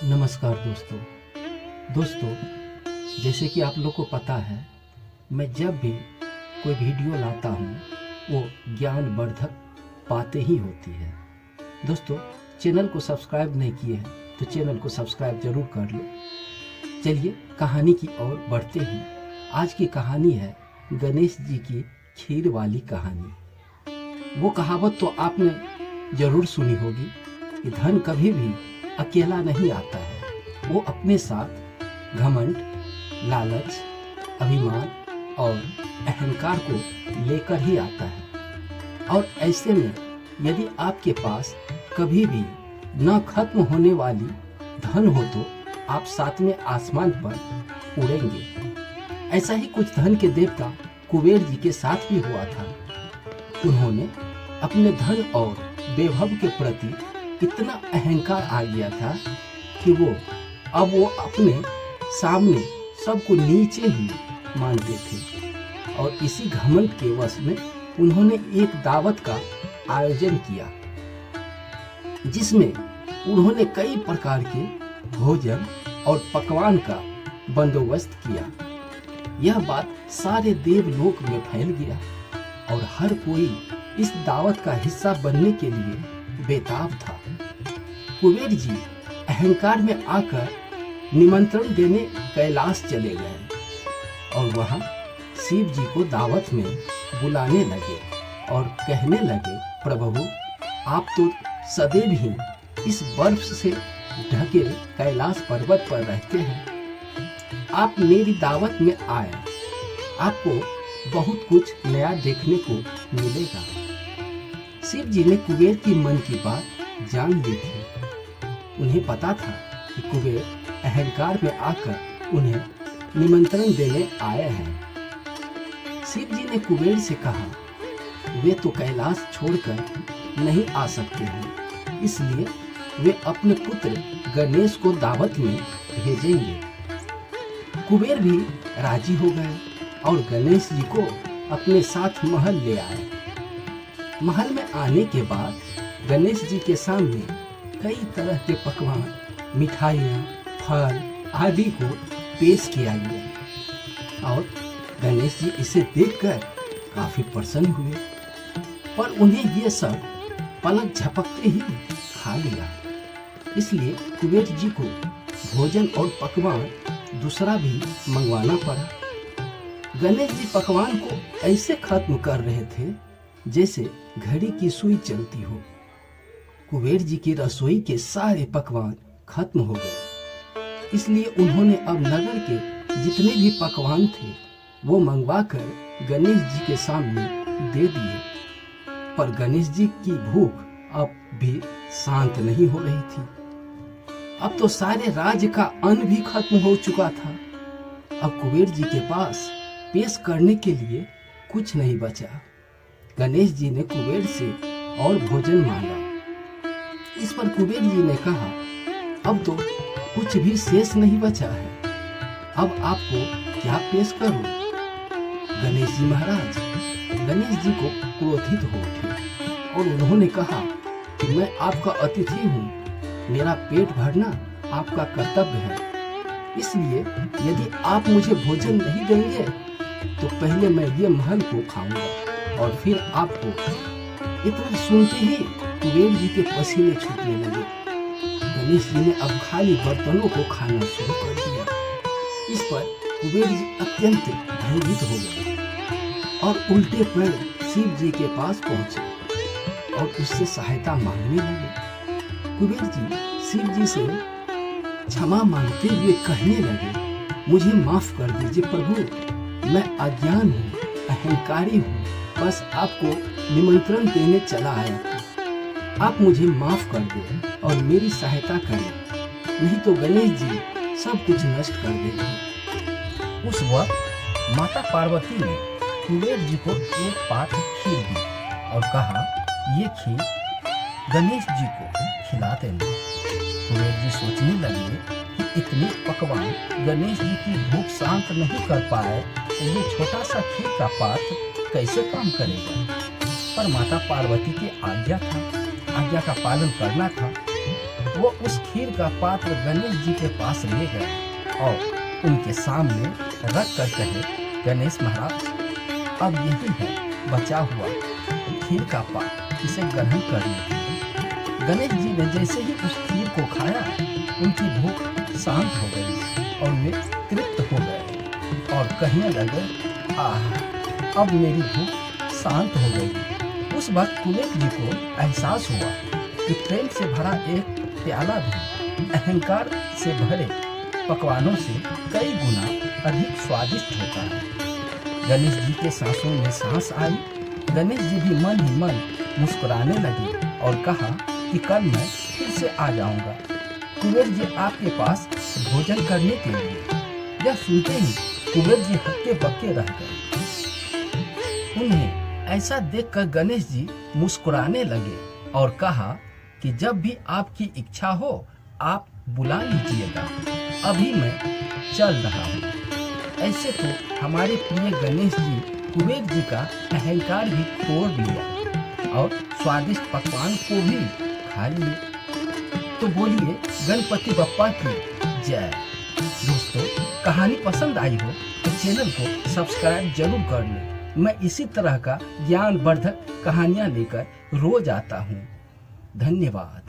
नमस्कार दोस्तों, जैसे कि आप लोग को पता है, मैं जब भी कोई वीडियो लाता हूँ वो ज्ञानवर्धक बातें ही होती है। दोस्तों, चैनल को सब्सक्राइब नहीं किए हैं तो चैनल को सब्सक्राइब जरूर कर लो। चलिए कहानी की ओर बढ़ते हैं। आज की कहानी है गणेश जी की खीर वाली कहानी। वो कहावत तो आपने जरूर सुनी होगी कि धन कभी भी अकेला नहीं आता है, वो अपने साथ घमंड, लालच, अभिमान और अहंकार को लेकर ही आता है। और ऐसे में यदि आपके पास कभी भी न खत्म होने वाली धन हो तो आप सातवें आसमान पर उड़ेंगे। ऐसा ही कुछ धन के देवता कुबेर जी के साथ भी हुआ था। उन्होंने अपने धन और वैभव के प्रति इतना अहंकार आ गया था कि वो अपने सामने सबको नीचे ही मानते थे। और इसी घमंड के वश में उन्होंने एक दावत का आयोजन किया, जिसमें उन्होंने कई प्रकार के भोजन और पकवान का बंदोबस्त किया। यह बात सारे देवलोक में फैल गया और हर कोई इस दावत का हिस्सा बनने के लिए बेताब था। कुबेर जी अहंकार में आकर निमंत्रण देने कैलाश चले गए और वहां शिव जी को दावत में बुलाने लगे और कहने लगे, प्रभु, आप तो सदैव ही इस बर्फ से ढके कैलाश पर्वत पर रहते हैं। आप मेरी दावत में आए, आपको बहुत कुछ नया देखने को मिलेगा। शिव जी ने कुबेर की मन की बात जान ली थी। उन्हें पता था कि कुबेर अहंकार में आकर उन्हें निमंत्रण देने आए हैं। शिव जी ने कुबेर से कहा, वे तो कैलाश छोड़कर नहीं आ सकते हैं, इसलिए वे अपने पुत्र गणेश को दावत में भेजेंगे। कुबेर भी राजी हो गए और गणेश जी को अपने साथ महल ले आए। महल में आने के बाद गणेश जी के सामने कई तरह के पकवान, मिठाइयाँ, फल आदि को पेश किया गया और गणेश जी इसे देखकर काफी प्रसन्न हुए, पर उन्हें ये सब पलक झपकते ही खा लिया। इसलिए कुबेर जी को भोजन और पकवान दूसरा भी मंगवाना पड़ा। गणेश जी पकवान को ऐसे खत्म कर रहे थे जैसे घड़ी की सुई चलती हो। कुबेर जी की रसोई के सारे पकवान खत्म हो गए, इसलिए उन्होंने अब नगर के जितने भी पकवान थे वो मंगवाकर गणेश जी के सामने दे दिए। पर गणेश जी की भूख अब भी शांत नहीं हो रही थी। अब तो सारे राज्य का अन्न भी खत्म हो चुका था। अब कुबेर जी के पास पेश करने के लिए कुछ नहीं बचा। गणेश जी ने कुबेर से और भोजन मांगा। इस पर कुबेर जी ने कहा, अब तो कुछ भी शेष नहीं बचा है, अब आपको क्या पेश करूं? गणेश जी महाराज गणेश जी को क्रोधित हो उठे और उन्होंने कहा कि मैं आपका अतिथि हूँ, मेरा पेट भरना आपका कर्तव्य है, इसलिए यदि आप मुझे भोजन नहीं देंगे तो पहले मैं ये महल को खाऊंगा और फिर आपको। इतना सुनते ही कुबेर जी के पसीने छूटने लगे। गणेश जी ने अब खाली बर्तनों को खाना शुरू कर दिया। इस पर कुबेर जी अत्यंत भयभीत हो गए और उल्टे पैर शिव जी के पास पहुंचे और उससे सहायता मांगने लगे। कुबेर जी शिव जी से क्षमा मांगते हुए कहने लगे, मुझे माफ कर दीजिए प्रभु, मैं अज्ञान हूँ, अहंकारी हूँ, बस आपको निमंत्रण देने चला आया था। आप मुझे माफ कर दें और मेरी सहायता करें, नहीं तो गणेश जी सब कुछ नष्ट कर देंगे। उस वक्त माता पार्वती ने कुबेर जी को एक पात्र खीर दी और कहा, ये खीर गणेश जी को खिला देना। कुबेर जी सोचने लगे कि इतने पकवान गणेश जी की भूख शांत नहीं कर पाए तो ये छोटा सा खीर का पात्र कैसे काम करेगा। पर माता पार्वती की आज्ञा का पालन करना था। वो उस खीर का पात्र गणेश जी के पास ले गए और उनके सामने रख कर कहे, गणेश महाराज, अब यही है बचा हुआ खीर का पात्र, इसे ग्रहण कर लीजिए। गणेश जी ने जैसे ही उस खीर को खाया, उनकी भूख शांत हो गई और वे तृप्त हो गए और कहने लगे, आह, अब मेरी भूख शांत हो गई। उस वक्त कुबेर जी को एहसास हुआ कि प्रेम से भरा एक प्याला भी अहंकार से भरे पकवानों से कई गुना अधिक स्वादिष्ट होता है। गणेश जी के सांसों में सांस आई। गणेश जी भी मन ही मन मुस्कुराने लगे और कहा कि कल मैं फिर से आ जाऊंगा कुबेर जी आपके पास भोजन करने के लिए। यह सुनते ही कुबेर जी हक्के बक्के रह गए। उन्हें ऐसा देखकर गणेश जी मुस्कुराने लगे और कहा कि जब भी आपकी इच्छा हो आप बुला लीजिएगा, अभी मैं चल रहा हूँ। ऐसे तो हमारे प्रिय गणेश जी कुबेर जी का अहंकार भी तोड़ लिया और स्वादिष्ट पकवान को भी खा लिए। तो बोलिए गणपति बप्पा की जय। दोस्तों, कहानी पसंद आई हो तो चैनल को सब्सक्राइब जरूर कर लें। मैं इसी तरह का ज्ञानवर्धक कहानियाँ लेकर रोज आता हूँ। धन्यवाद।